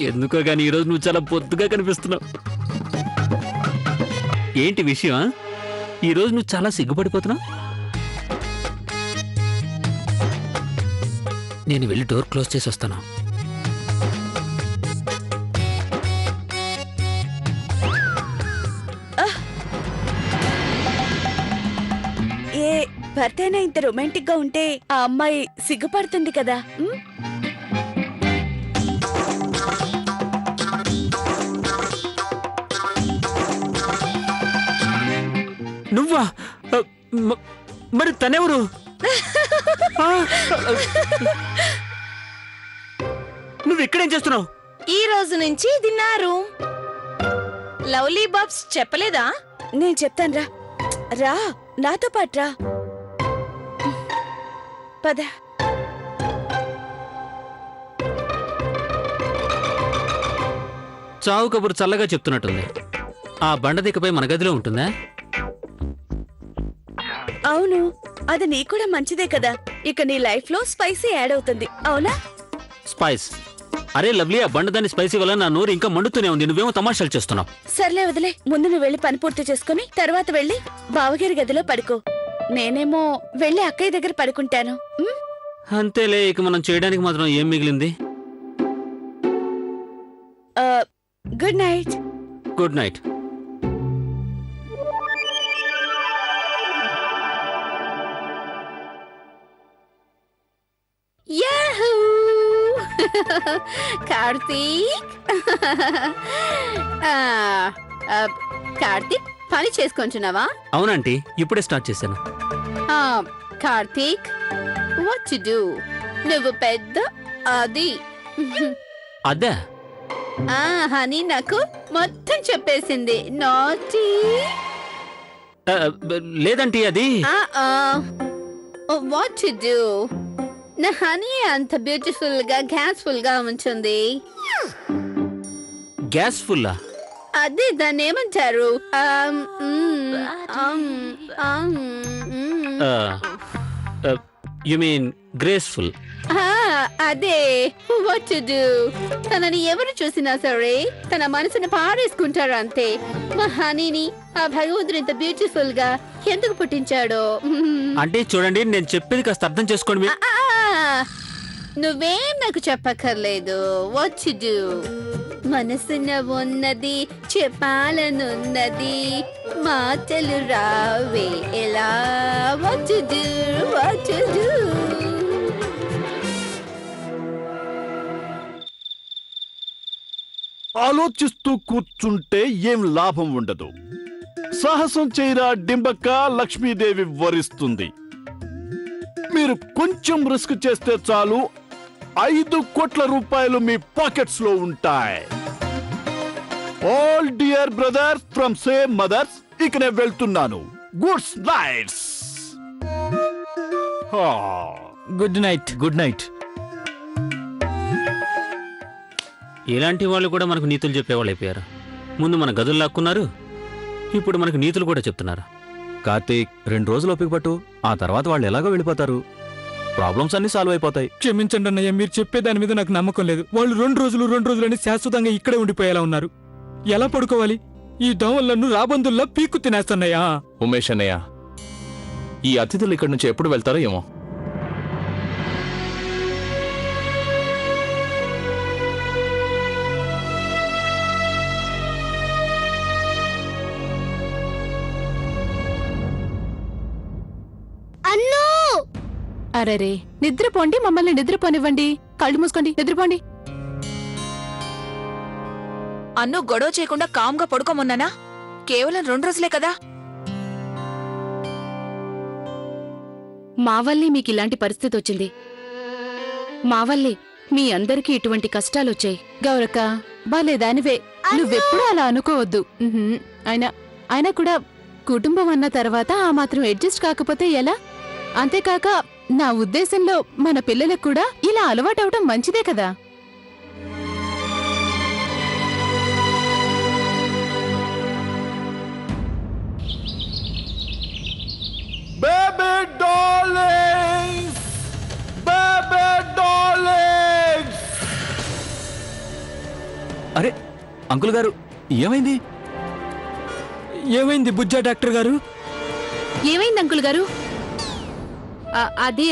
ఎందుకో గాని ఈరోజు నువ్వు చాలా పొద్దుగా కనిపిస్తున్నావు. ఏంటి విషయం? ఈరోజు నువ్వు చాలా సిగ్గుపడిపోతున్నావు. నేను వెళ్ళి డోర్ క్లోజ్ చేసి వస్తాను. ఏ భర్తైనా ఇంత రొమాంటిక్ గా ఉంటే ఆ అమ్మాయి సిగ్గుపడుతుంది కదా. నువ్వా? మరి తనెవరు? నువ్వు ఇక్కడేం చేస్తున్నావు? ఈ రోజు నుంచి ఇది నా రూమ్. లవ్లీ బాబ్స్ చెప్పలేదా? నేను చెప్తాను రా. రా నాతో పాటు రా. పద. చావు కబురు చల్లగా చెప్తున్నట్టుంది. ఆ బండదికపై మన గదిలో ఉంటుందా? అవును, అది నీకు కూడా మంచిదే కదా. ఇక నీ లైఫ్ లో స్పైసీ యాడ్ అవుతుంది. అవునా? స్పైస్? అరే లవ్లీ, ఆ బండదాని స్పైసీ వల్ల నా నోరు ఇంకా మండుతూనే ఉంది. నువ్వేమో తమాషాలు చేస్తున్నావు. సర్లే వదిలే. ముందు నువ్వు వెళ్ళి పని పూర్తి చేసుకుని తర్వాత వెళ్ళి బావగారి గదిలో పడుకో. నేనేమో వెళ్ళి అక్కయ్య దగ్గర పడుకుంటాను. అంతేలే, ఇక మనం చేయడానికి మాత్రం ఏం మిగిలింది? Good night. Good night. Karthik, Karthik పని చేసుకుంటున్నావా? అవునంటీ, ఇప్పుడే స్టార్ట్ చేశాను. Karthik, what to do? నువ్వు పెద్ద అది అదే హనీ నాకు మొత్తం చెప్పేసింది. నాటీ లేదంటీ, అది వాట్ టు డు? నా హనీ అంత బ్యూటిఫుల్ గా గ్యాస్ఫుల్ గా ఉంటుంది. గ్యాస్ ఫుల్లా? అదే దాన్ని ఏమంటారు? You mean graceful? అదే వాట్ టు డు. తనని ఎవరు చూసినా సరే తన మనసుని పారేసుకుంటారు అంతే. మా హనీని ఆ భగవంతుడు ఇంత బ్యూటిఫుల్ గా ఎందుకు పుట్టించాడో. అంటే చూడండి, నేను చెప్పేది కాస్త అర్థం చేసుకోండి. నువ్వేం నాకు చెప్పక్కర్లేదు. What to do. మనసున ఉన్నది చెప్పాలనున్నది, మాటలు రావే ఎలా. What to do, what to do. ఆలోచిస్తూ కూర్చుంటే ఏం లాభం ఉండదు. సాహసం చేయరా డింబక్క, లక్ష్మీదేవి వరిస్తుంది. మీరు కొంచెం రిస్క్ చేస్తే చాలు, 5 కోట్ల రూపాయలు మీ పాకెట్స్ లో ఉంటాయి. All dear brothers from same mothers. ఇక నేను వెళ్తున్నాను. Good nights. Good night. Good night. ఇలాంటి వాళ్ళు కూడా మనకు నీతులు చెప్పేవాళ్ళు అయిపోయారు. ముందు మన గదులు లాక్కున్నారు, ఇప్పుడు మనకు నీతులు కూడా చెప్తున్నారు. కార్తీక్, 2 రోజులు ఓపిక పట్టు. ఆ తర్వాత వాళ్ళు ఎలాగో వెళ్ళిపోతారు. ప్రాబ్లమ్స్ అన్ని సాల్వ్ అయిపోతాయి. క్షమించండి అన్నయ్య, మీరు చెప్పే దాని మీద నాకు నమ్మకం లేదు. వాళ్ళు 2 రోజులని శాశ్వతంగా ఇక్కడే ఉండిపోయేలా ఉన్నారు. ఎలా పడుకోవాలి? ఈ దోమలను రాబందుల్లా పీక్కు తినేస్తున్నాయా? ఉమేష్ అన్నయ్య, ఈ అతిథులు ఇక్కడి నుంచి ఎప్పుడు వెళ్తారో ఏమో. అరరే, నిద్రపోండి, మమ్మల్ని నిద్రపోనివ్వండి. కళ్ళు మూసుకోండి, నిద్రపోండి. అన్ను గొడవ చేయకుండా కామ్గా పడుకోమన్నానా? కేవలం 2 రోజులే కదా. మా వల్లే మీకు ఇలాంటి పరిస్థితి వచ్చింది. మా వల్లే మీ అందరికీ ఇటువంటి కష్టాలొచ్చాయి. గౌరక్క, బాలేదానివే. నువ్వెప్పుడూ అలా అనుకోవద్దు. అయినా కూడా కుటుంబం అన్న తర్వాత ఆ మాత్రం అడ్జస్ట్ కాకపోతే ఎలా? అంతేకాక నా ఉద్దేశంలో మన పిల్లలకు కూడా ఇలా అలవాటవటం మంచిదే కదా. Baby darlings! Baby darlings! Uncle గారు ఏమైంది? ఏమైంది బుజ్జా డాక్టర్ గారు? ఏమైంది అంకుల్ గారు? అదే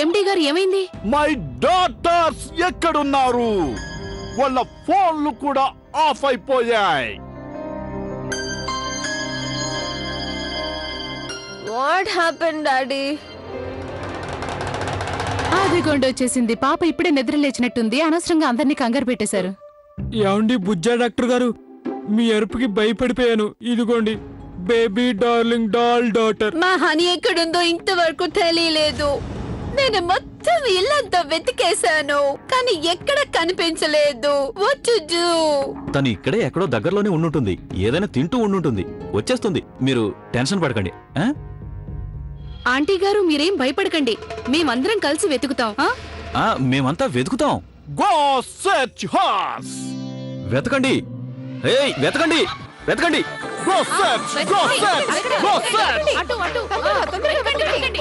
ఎండి గారు ఏమైంది? మై డాటర్స్ ఎక్కడున్నారు? వాళ్ళ ఫోన్లు కూడా ఆఫ్ అయిపోయాయి. What happen daddy? అదిగోండి వచ్చేసింది. పాప ఇప్పుడే నిద్ర లేచినట్టుంది. అనవసరంగా అందరినీ కంగారు పెట్టేశారు. ఏమండి బుజ్జా డాక్టర్ గారు, మీ అరుపుకి భయపడిపోయాను. ఇదిగోండి బేబీ డార్లింగ్ డాల్ డాటర్. మా హనీ ఎక్కడుందో ఇంతవరకు తెలియలేదు. నేను మొత్తం ఇల్లంతా వెతికేశాను, కానీ ఎక్కడ కనిపించలేదు. వచ్చుజు తను ఇక్కడే ఎక్కడో దగ్గరలోనే ఉండుంటుంది. ఏదైనా తింటూ ఉండుంటుంది. వచ్చేస్తుంది. మీరు టెన్షన్ పడకండి. ఆంటీ గారు మీరేం భయపడకండి, మేమందరం కలిసి వెతుకుతాం. మేమంతా వెతుకుతాం. Go search hurts. వెతకండి, వెతకండి, వెతకండి. Go search, go search, go search. అటు అటు తొందరగా వెళ్ళండి.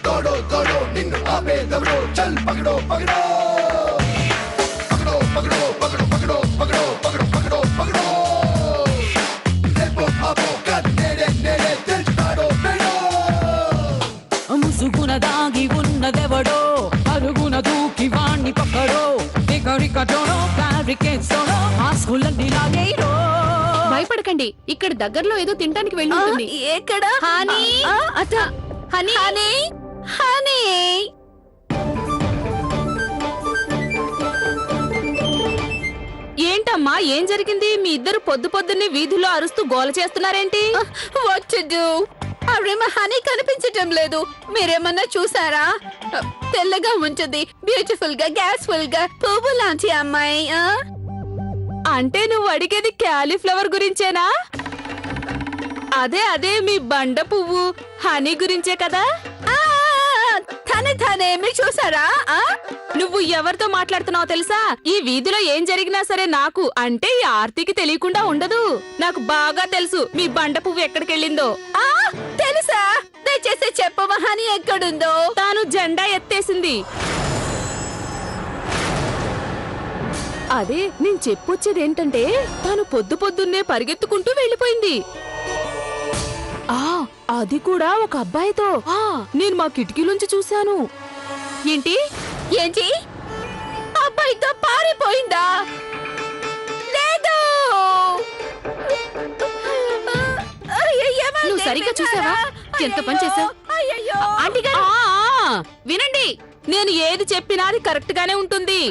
దోడో దోడో నిన్ను ఆపేదెవడో, చల్ పగడో పగడో పగడో పగడో పగడో పగడో పగడో పగడో పగడో పగడో రేపో ఆపో కట్ నేడే నేడే తెలుస్తాడో బేడో. ముసుగున దాగి ఉన్నదెవడో, అరుగున దూకి వాణ్ణి పక్కడో, ఎకరికటోనో ఫ్యాబ్రికేట్స్తోనో మాస్కులన్నీ లాగేరో. భయపడకండి, ఇక్కడ దగ్గరలో ఏదో తినడానికి వెళ్ళి ఉంటుంది. ఎక్కడ? హనీ హనీ హనీ హనీ ఏంటమ్మా, ఏం జరిగింది? మీ ఇద్దరు పొద్దున్నే వీధుల్లో అరుస్తూ గోల చేస్తున్నారేంటి? వచ్చుజు అవేమో హనీ కనిపించటం లేదు. మీరేమన్నా చూసారా? తెల్లగా ఉంటుంది, బ్యూటిఫుల్ గా, గ్యాస్ఫుల్ గా, పువ్వు లాంటి అమ్మాయి. అంటే నువ్వు అడిగేది క్యాలీఫ్లవర్ గురించేనా? అదే మీ బండ పువ్వు హనీ గురించే కదా? తనే మీరు చూసారా? నువ్వు ఎవరితో మాట్లాడుతున్నావో తెలుసా? ఈ వీధిలో ఏం జరిగినా సరే నాకు, అంటే ఈ ఆర్తికి తెలియకుండా ఉండదు. నాకు బాగా తెలుసు మీ బండ పువ్వు ఎక్కడికెళ్ళిందో. తెలుసా? దయచేసి చెప్పవా, హనీ ఎక్కడుందో? తాను జెండా ఎత్తేసింది. అదే నేను చెప్పొచ్చేది ఏంటంటే, తాను పొద్దున్నే పరిగెత్తుకుంటూ వెళ్ళిపోయింది. అది కూడా ఒక అబ్బాయితో. నేను మా కిటికీలోంచి చూశాను. ఏంటి ఏంటి? అబ్బాయితో పారిపోయిందా? లేదు. నువ్వు సరిగ్గా చూసావా? ఎంత పని చేసావు? ఆంటీ గారు వినండి, నేను ఏది చెప్పినా అది కరెక్ట్ గానే ఉంటుంది.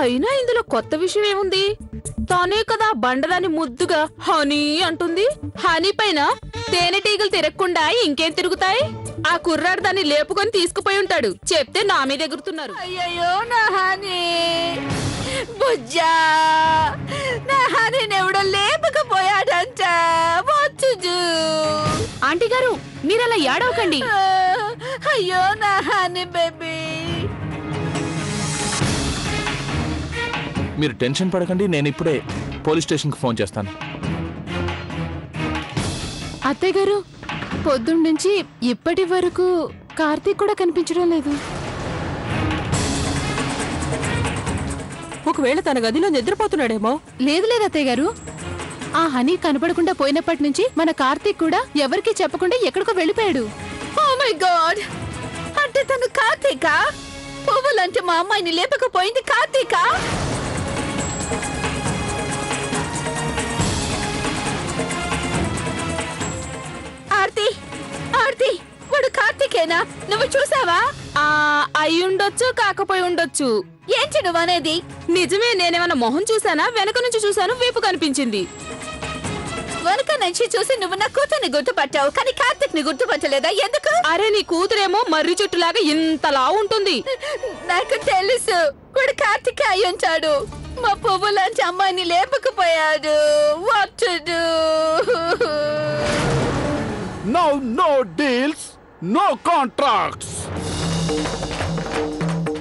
అయినా ఇందులో కొత్త విషయం ఏముంది? తానే కదా బండదాన్ని ముద్దుగా హనీ అంటుంది. హనీ పైన తేనెటీగలు తిరగకుండా ఇంకేం తిరుగుతాయి? ఆ కుర్రాడు దాన్ని లేపుకొని తీసుకుపోయి ఉంటాడు. చెప్తే నా మీద ఎగురుతున్నారు. అయ్యయ్యో నా హనీ, బుజ్జా నా హనీని ఎవడో లేపకపోయాడంట. వచ్చుజు ఆంటీ గారు మీరలా ఏడవకండి. అయ్యో నా హనీ బేబీ. మీరు టెన్షన్ పడకండి, నేను ఇప్పుడే పోలీస్ స్టేషన్కి ఫోన్ చేస్తాను. అత్తయ్య గారు, పొద్దున్నుంచి ఇప్పటి వరకు కార్తీక్ కూడా కనిపించడం లేదు. ఒకవేళ తన గదిలో నిద్రపోతున్నాడేమో. లేదు అత్తయ్య గారు, ఆ హనీ కనపడకుండా పోయినప్పటి నుంచి మన కార్తీక్ కూడా ఎవరికీ చెప్పకుండా ఎక్కడికో వెళ్ళిపోయాడు. ఓ మై గాడ్, అంటే తను కార్తీక? పువ్వులంటే మా అమ్మాయిని లేపకపోయింది కార్తీక? ఆర్తి ఆర్తి, వాడు కార్తీకేనా? నువ్వు చూసావా? అయ్యుండొచ్చు, కాకపోయి ఉండొచ్చు. ఏంటి నువ్వు అనేది? నిజమే, నేనేమన్నా మొహం చూసానా? వెనక నుంచి చూసాను, వీపు కనిపించింది. వెనక నుంచి చూసి నువ్వు నా కూతుర్ని గుర్తుపట్టావు, కానీ కార్తీక్ ని గుర్తుపట్టలేదా? ఎందుకు? అరే నీ కూతురేమో మర్రి చుట్టులాగా ఇంతలా ఉంటుంది. నాకు తెలుసు, వాడు కార్తీక్ అయి ఉంటాడు. మా పువ్వు లాంటి అమ్మాయిని లేపకపోయాడు. What to do? Now no deals, no contracts.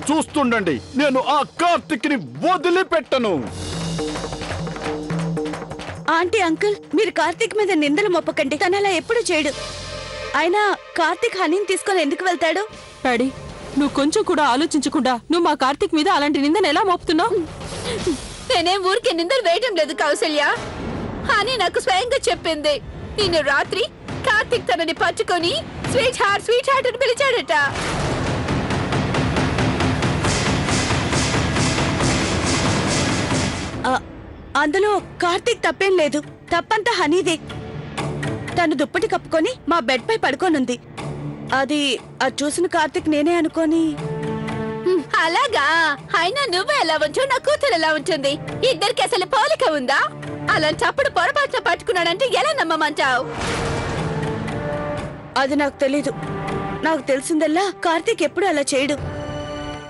చూస్తుండండి, నేను ఆ కార్తిక్ ని వదిలిపెట్టను. ఆంటీ అంకుల్, మీరు కార్తీక్ మీద నిందలు మొప్పకండి. తను అలా ఎప్పుడు చేయడు. అయినా కార్తీక్ హనీని తీసుకొని ఎందుకు వెళ్తాడు? డాడీ, నువ్వు కొంచెం కూడా ఆలోచించకుండా నువ్వు మా కార్తీక్ మీద అలాంటి నిందను ఎలా మోపుతున్నావు? నేనేం ఊరికే నిందలు వేయటం లేదు కౌసల్య. అని నాకు స్వయంగా చెప్పింది. నిన్ను రాత్రి కార్తీక్ తనని పట్టుకొని స్వీట్ హార్ట్ అని పిలిచాడట. అందులో కార్తీక్ తప్పేం లేదు. తప్పంతా హనీదే. తను దుప్పటి కప్పుకొని మా బెడ్ పై పడుకోనుంది. అది చూసిన కార్తీక్ నేనే అనుకోని. అలాగా? అయినా నువ్వు ఎలా ఉంచు, నా కూతురు ఎలా ఉంటుంది? ఇద్దరికి అసలు పోలిక ఉందా? అలాంటప్పుడు పొరపాటున పట్టుకున్నాడంటే ఎలా నమ్మమంటావు? అది నాకు తెలీదు. నాకు తెలిసిందల్లా కార్తీక్ ఎప్పుడు అలా చేయడు.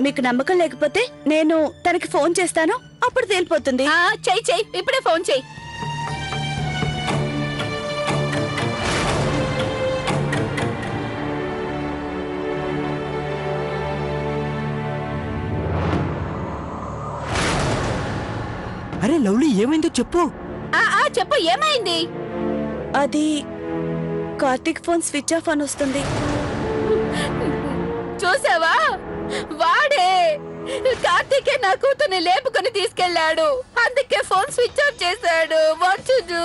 మీకు నమ్మకం లేకపోతే నేను తనకి ఫోన్ చేస్తాను, అప్పుడు తేలిపోతుంది. చెయ్యి, ఇప్పుడే ఫోన్ చెయ్యి. అరే లవ్లీ, ఏమైందో చెప్పు. చెప్పు, ఏమైంది? అది కార్తీక్ ఫోన్ స్విచ్ ఆఫ్ అని వస్తుంది. చూసావా? వాడే కార్తీకే నా కూతుర్ని లేపుకొని తీసుకెళ్లాడు. అందుకే ఫోన్ స్విచ్ ఆఫ్ చేశాడు. What to do?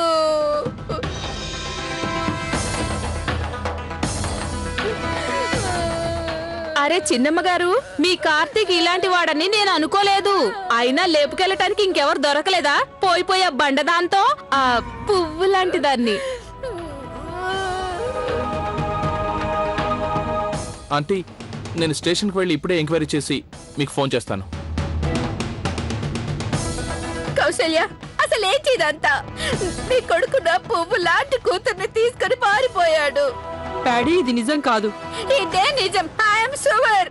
అరే చిన్నమ్మ గారు, మీ కార్తీక్ ఇలాంటి వాడని నేను అనుకోలేదు. అయినా లేపుకెళ్ళటానికి ఇంకెవరు దొరకలేదా? పోయిపోయే బండదాంతో ఆ పువ్వు లాంటి దాన్ని. ఆంటీ, నేను స్టేషన్కి వెళ్ళి ఇప్పుడే ఎంక్వైరీ చేసి మీకు ఫోన్ చేస్తాను. కౌశల్య, అసలు ఏంటి ఇదంతా? నీ కొడుకు నా పువ్వు లాంటి కూతుర్ని తీసుకొని పారిపోయాడు. డాడీ, ఇది నిజం కాదు. ఇదే నిజం. ఐఎమ్ సువర్.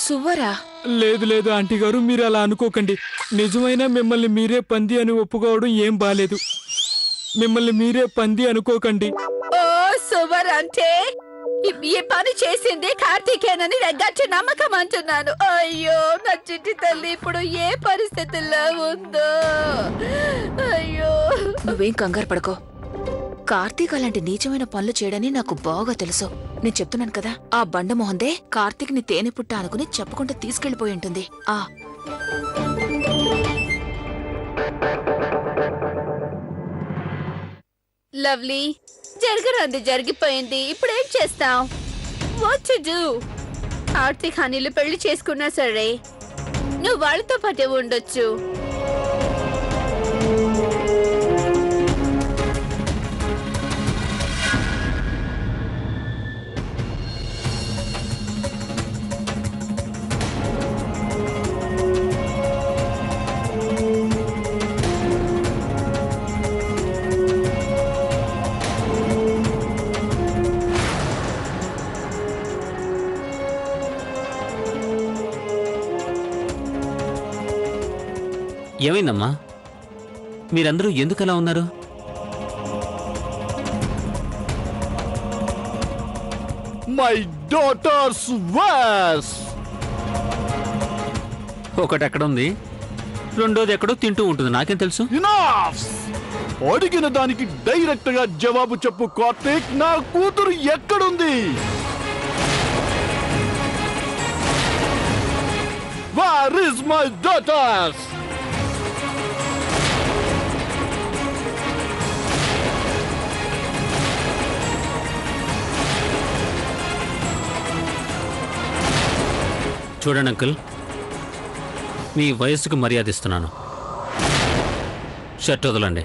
సువ్వరా? లేదు లేదు ఆంటీ గారు, మీరు అలా అనుకోకండి. నిజమైన మిమ్మల్ని మీరే పంది అని ఒప్పుకోవడం ఏం బాలేదు. మిమ్మల్ని మీరే పంది అనుకోకండి. ఓ సువర్ అంటే ఈ పని చేసింది కార్తీకేనని గట్టి నమ్మకం అంటున్నాను. అయ్యో, నా చిట్టి తల్లి ఇప్పుడు ఏ పరిస్థితుల్లో ఉందో. అయ్యో, నువ్వేం కంగారు పడుకో. కార్తీక్ అలాంటి నీచమైన పనులు చేయడని నాకు బాగా తెలుసు. నేను చెప్తున్నాను కదా, ఆ బండ మొహందే కార్తీక్ ని తేనె పుట్ట అనుకుని చెప్పకుండా తీసుకెళ్లిపోయి ఉంటుంది. లవ్లీ, జరగరాంది జరిగిపోయింది. ఇప్పుడు ఏం చేస్తాం? What to do? కార్తీక్ హనీలు పెళ్లి చేసుకున్నా సరే నువ్వు వాళ్ళతో పాటే ఉండొచ్చు. ఏమైందమ్మా? మీరందరూ ఎందుకలా ఉన్నారు? My daughters was. ఒకటి ఎక్కడ ఉంది, రెండోది ఎక్కడో తింటూ ఉంటుంది. నాకేం తెలుసు? అడిగిన దానికి డైరెక్ట్ గా జవాబు చెప్పు కార్తీక్. నా కూతురు ఎక్కడుంది? Where is my daughters? చూడండి అంకుల్, మీ వయస్సుకు మర్యాద ఇస్తున్నాను. షర్ట్ వదలండి.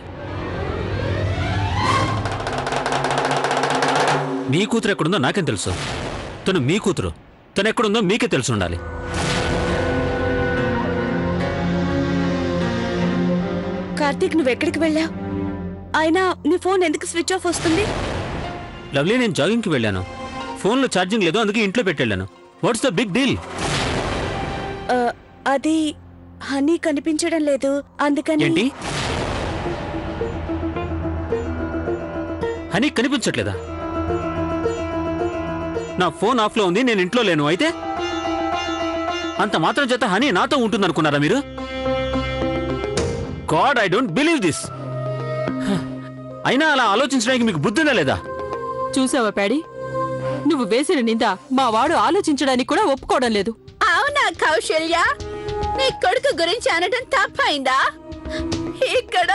మీ కూతురు ఎక్కడుందో నాకేం తెలుసు? తను మీ కూతురు. తను ఎక్కడుందో మీకే తెలిసి ఉండాలి. కార్తీక్, నువ్వెక్కడికి వెళ్ళావు? అయినా నీ ఫోన్ ఎందుకు స్విచ్ ఆఫ్ వస్తుంది? లవ్లీ, నేను జాగింగ్కి వెళ్ళాను. ఫోన్లో ఛార్జింగ్ లేదు, అందుకే ఇంట్లో పెట్టెళ్ళాను. What's the big deal? అది హనీ కనిపించడం లేదు, అందుకని. ఏంటి? హనీ కనిపించట్లేదా? నా ఫోన్ ఆఫ్లో ఉంది, నేను ఇంట్లో లేను. అయితే అంత మాత్రం చేత హనీ నాతో ఉంటుందనుకున్నారా మీరు? God, I don't believe this. అయినా అలా ఆలోచించడానికి మీకు బుద్ధిందా లేదా? చూసావా ప్యాడీ, నువ్వు వేసిన నింద మా వాడు ఆలోచించడానికి కూడా ఒప్పుకోవడం లేదు. అవునా కౌశల్య, నీ కొడుకు గురించి అనడం తప్పైందా? ఇక్కడ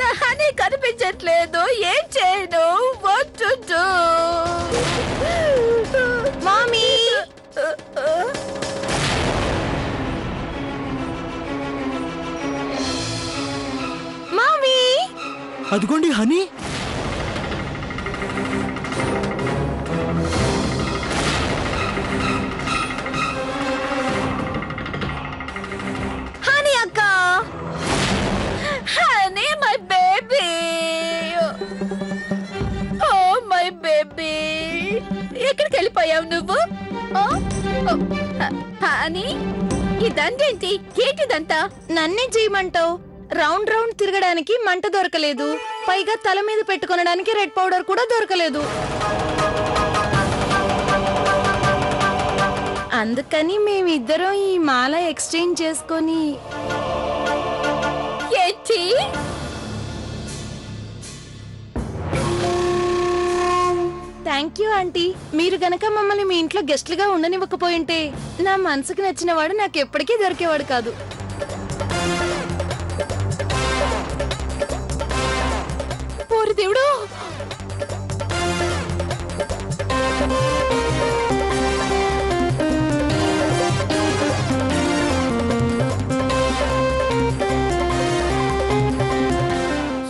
నా హనీ కనిపించట్లేదు, ఏం చేయను? What to do? Mummy mummy అదిగోండి హనీ. హనీ అక్క, honey my baby, oh my baby, ఎక్కడికి వెళ్ళిపోయావు నువ్వు? హనీ, ఇదంతేంటి? ఏంటిదంతా? నన్నే చేయమంటావు? రౌండ్ రౌండ్ తిరగడానికి మంట దొరకలేదు, పైగా తల మీద పెట్టుకొనడానికి రెడ్ పౌడర్ కూడా దొరకలేదు. అందుకని మేమిద్దరం ఈ మాల ఎక్స్చేంజ్ చేసుకొని. ఏంటి? Thank you aunty. మీరు గనక మమ్మల్ని మీ ఇంట్లో గెస్ట్లుగా ఉండనివ్వకపోయింటే నా మనసుకు నచ్చిన వాడు నాకు ఎప్పటికీ దొరికేవాడు కాదు. ఓరి దేవుడు,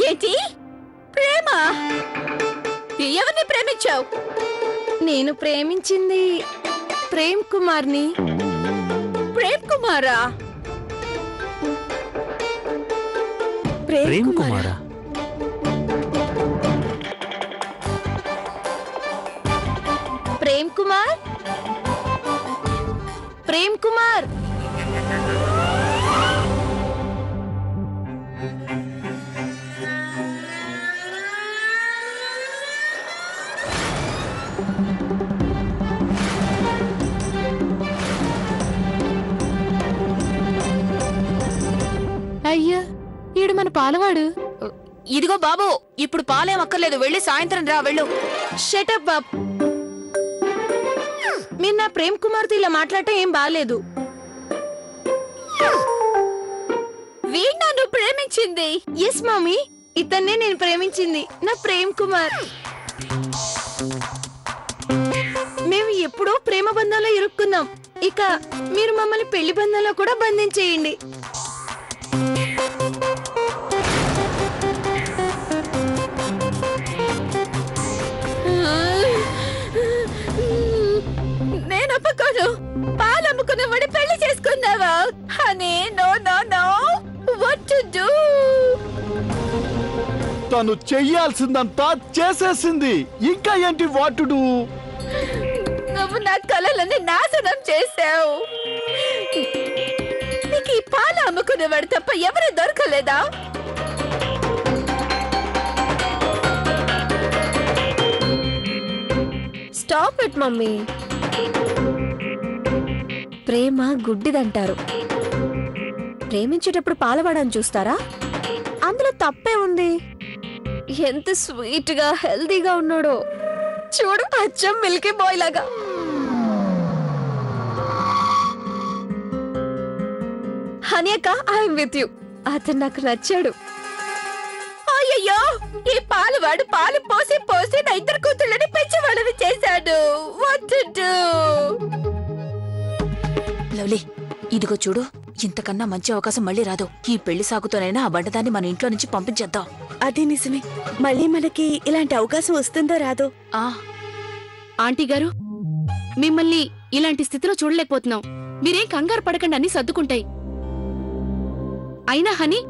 ఏంటి? ప్రేమ? ఎవరిని ప్రేమించావు? నేను ప్రేమించింది ప్రేమ్ కుమార్ని. ప్రేమ్ కుమారా? ప్రేమ్ కుమారా? ప్రేమ్ కుమార్, ప్రేమ్ కుమార్. అయ్యా, ఈడు మన పాలవాడు. ఇదిగో బాబు, ఇప్పుడు పాలేం అక్కర్లేదు, వెళ్ళి సాయంత్రం రా, వెళ్ళు. Shut up Bob. మీరు నా ప్రేమ్ కుమార్తో ఇలా మాట్లాడటం ఏం బాలేదు. వీణ్ నన్ను ప్రేమించింది. ఎస్ మమ్మీ, ఇతన్నే నేను ప్రేమించింది, నా ప్రేమ్ కుమార్. మేము ఎప్పుడో ప్రేమ బంధంలో ఇరుక్కున్నాం, ఇక మీరు మమ్మల్ని పెళ్లి బంధంలో కూడా బంధించేయండి. నేను ఒప్పుకోను. పాలమ్ముకున్న వాడి పెళ్లి చేసుకున్నావా? Honey, no no no. What to do? తను చెయ్యాల్సిందంతా చేసేసింది, ఇంకా ఏంటి వాట్ టు డూ? నువ్వు నా కలలని నాశనం చేశావు. నీకు ఈ పాలు అమ్ముకునేవాడు తప్ప ఎవరు దొరకలేదా? Stop it mummy. ప్రేమ గుడ్డిదంటారు. ప్రేమించేటప్పుడు పాలవాడని చూస్తారా? అందులో తప్పే ఉంది. ఎంత స్వీట్ గా హెల్దీగా ఉన్నాడో చూడు, అచ్చం మిల్కీ బాయ్ లాగా. హనీ అక్క, ఐఎమ్ విత్ యు. అతను నాకు నచ్చాడు. అయ్యయ్యో, ఈ పాలవాడు పాలు పోసి పోసి నా ఇద్దరు కూతుళ్ళని పెంచేవాళ్ళని చేశాడు. What to do? లవ్లీ, ఇదిగో చూడు, ఇంతకన్నా మంచి అవకాశం మళ్ళీ రాదు. ఈ పెళ్లి సాగుతోనైనా ఆ బండదాన్ని మన ఇంట్లో నుంచి పంపించేద్దాం. అది నిజమే, మళ్ళీ మనకి ఇలాంటి అవకాశం వస్తుందో రాదో. ఆంటీ గారు, మిమ్మల్ని ఇలాంటి స్థితిలో చూడలేకపోతున్నాం. మీరేం కంగారు పడకండి, అన్ని సర్దుకుంటాయి. అయినా హనీ,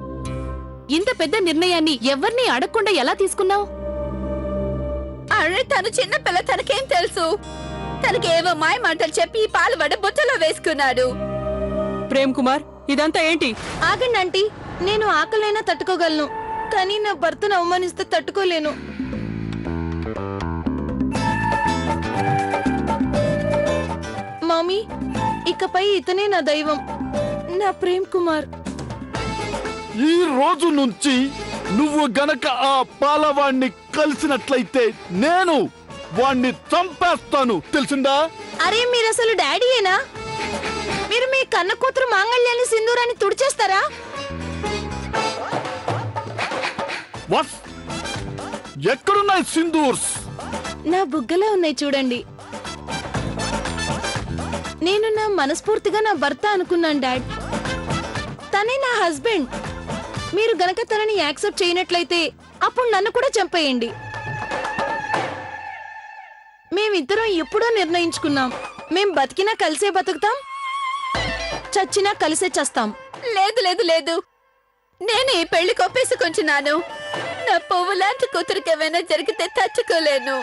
ఇంత పెద్ద నిర్ణయాన్ని ఎవరిని అడగకుండా ఎలా తీసుకున్నావు? అరే, తను చిన్న పిల్ల, తనకేం తెలుసు? తనకేవో మాయ మాటలు చెప్పి ఈ పాలవాడు బుట్టలో వేసుకున్నాడు. ప్రేమ్ కుమార్, ఇదంతా ఏంటి? ఆగండి ఆంటీ, నేను ఆకలైనా తట్టుకోగలను, కానీ నా భర్తను అవమానిస్తే తట్టుకోలేను. మమ్మీ, ఇకపై ఇతనే నా దైవం, నా ప్రేమ్ కుమార్. ఈ రోజు నుంచి నువ్వు గనక ఆ పాలవాణ్ణి కలిసినట్లయితే నేను వాణ్ణి చంపేస్తాను, తెలిసిందా? అరే మీరు అసలు డాడీయేనా? మీరు మీ కన్న కూతురు మాంగళ్యాన్ని సింధూరాన్ని తుడిచేస్తారా? వస్ ఎక్కడున్నాయి సింధూర్స్? నా బుగ్గలో ఉన్నాయి చూడండి. నేను నా మనస్ఫూర్తిగా నా భర్త అనుకున్నాను డాడ్. తనే నా హస్బెండ్. మీరు గనక తనని యాక్సెప్ట్ చేయనట్లయితే అప్పుడు నన్ను కూడా చంపేయండి. మేమిద్దరం ఎప్పుడో నిర్ణయించుకున్నాం. మేం బతికినా కలిసే బతుకుతాం, చచ్చినా కలిసే చస్తాం. లేదు లేదు లేదు, నేను ఈ పెళ్లి కొప్పేసుకుంటున్నాను. నా పువ్వు లాంటి కూతురికి ఏమైనా జరిగితే తట్టుకోలేను.